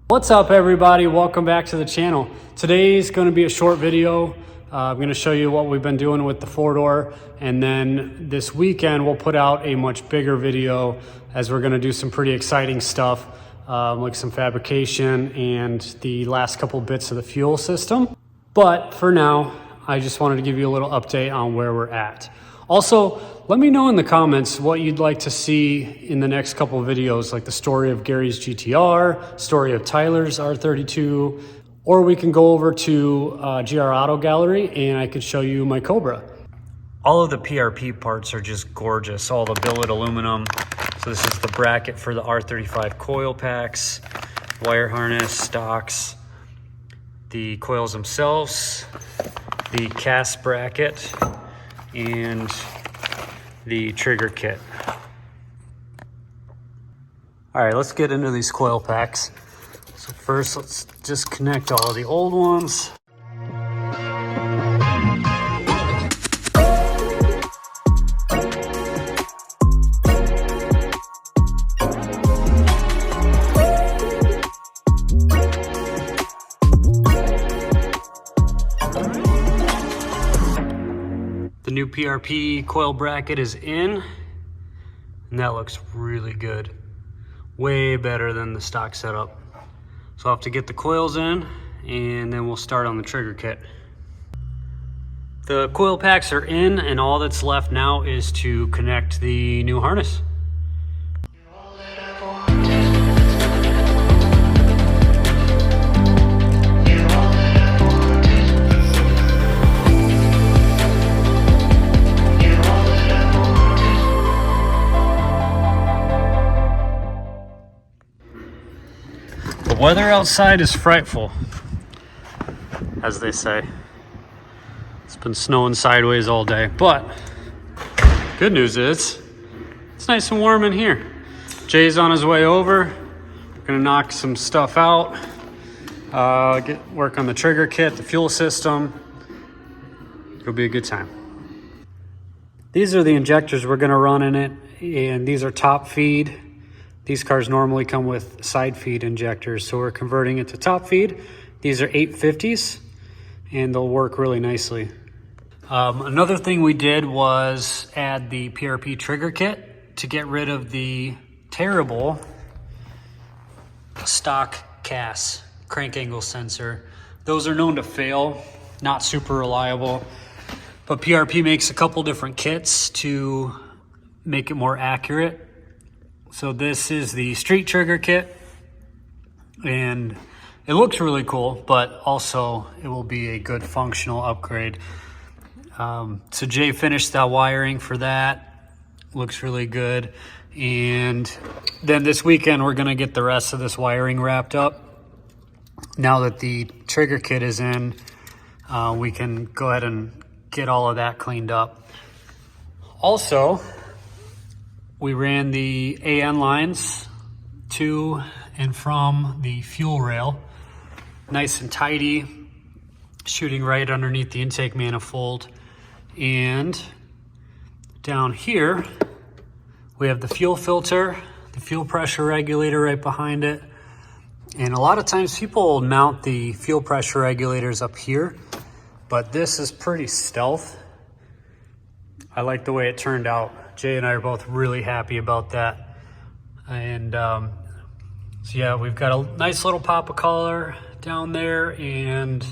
What's up everybody, welcome back to the channel. Today's going to be a short video. I'm going to show you what we've been doing with the 4-door, and then this weekend we'll put out a much bigger video as we're going to do some pretty exciting stuff, like some fabrication and the last couple bits of the fuel system. But for now, I just wanted to give you a little update on where we're at. Also, let me know in the comments what you'd like to see in the next couple of videos, like the story of Gary's GTR, story of Tyler's R32, or we can go over to GR Auto Gallery and I could show you my Cobra. All of the PRP parts are just gorgeous, all the billet aluminum. So this is the bracket for the R35 coil packs, wire harness, stocks, the coils themselves, the cast bracket, and the trigger kit. All right, let's get into these coil packs. So first, let's disconnect all of the old ones. The new PRP coil bracket is in, and that looks really good. Way better than the stock setup. So I'll have to get the coils in, and then we'll start on the trigger kit. The coil packs are in, and all that's left now is to connect the new harness. The weather outside is frightful, as they say. It's been snowing sideways all day, but good news is it's nice and warm in here. Jay's on his way over. We're gonna knock some stuff out, work on the trigger kit, the fuel system. It'll be a good time. These are the injectors we're gonna run in it, and these are top feed. These cars normally come with side feed injectors, so we're converting it to top feed. These are 850s, and they'll work really nicely. Another thing we did was add the PRP trigger kit to get rid of the terrible stock CAS, crank angle sensor. Those are known to fail, not super reliable, but PRP makes a couple different kits to make it more accurate. So this is the street trigger kit, and it looks really cool, but also it will be a good functional upgrade. So Jay finished that wiring for that. Looks really good. And then this weekend, we're gonna get the rest of this wiring wrapped up. Now that the trigger kit is in, we can go ahead and get all of that cleaned up. Also, we ran the AN lines to and from the fuel rail. Nice and tidy, shooting right underneath the intake manifold. And down here, we have the fuel filter, the fuel pressure regulator right behind it. And a lot of times people will mount the fuel pressure regulators up here, but this is pretty stealth. I like the way it turned out. Jay and I are both really happy about that. And so yeah, we've got a nice little pop of color down there, and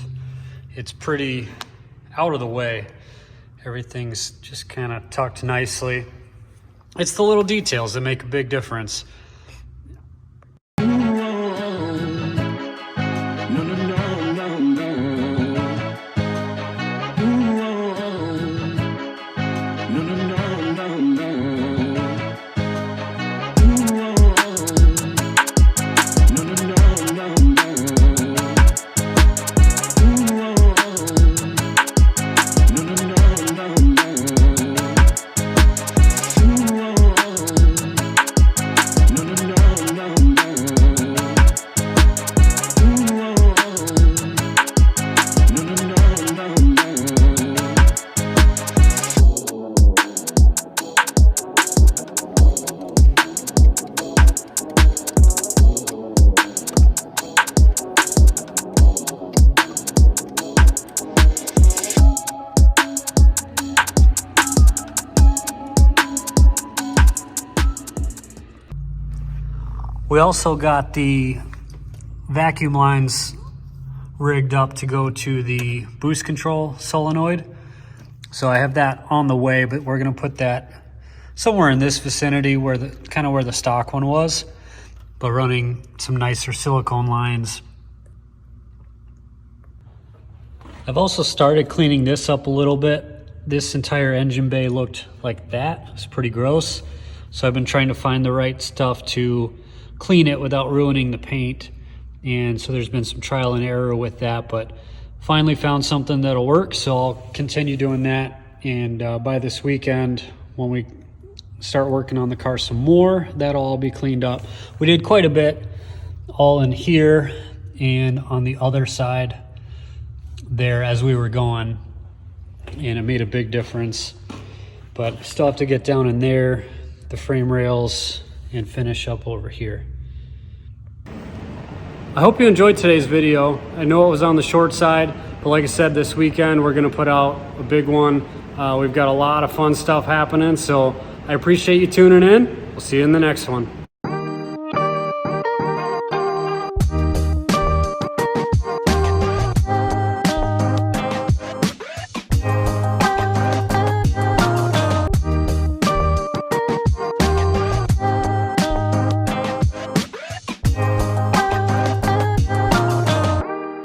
it's pretty out of the way. Everything's just kind of tucked nicely. It's the little details that make a big difference. We also got the vacuum lines rigged up to go to the boost control solenoid. So I have that on the way, but we're gonna put that somewhere in this vicinity where where the stock one was, but running some nicer silicone lines. I've also started cleaning this up a little bit. This entire engine bay looked like that. It's pretty gross. So I've been trying to find the right stuff to clean it without ruining the paint. And so there's been some trial and error with that, but finally found something that'll work. So I'll continue doing that. And by this weekend, when we start working on the car some more, that'll all be cleaned up. We did quite a bit all in here and on the other side there as we were going, and it made a big difference. But I still have to get down in there, the frame rails, and finish up over here. I hope you enjoyed today's video. I know it was on the short side, but like I said, this weekend we're gonna put out a big one. We've got a lot of fun stuff happening, so I appreciate you tuning in. We'll see you in the next one.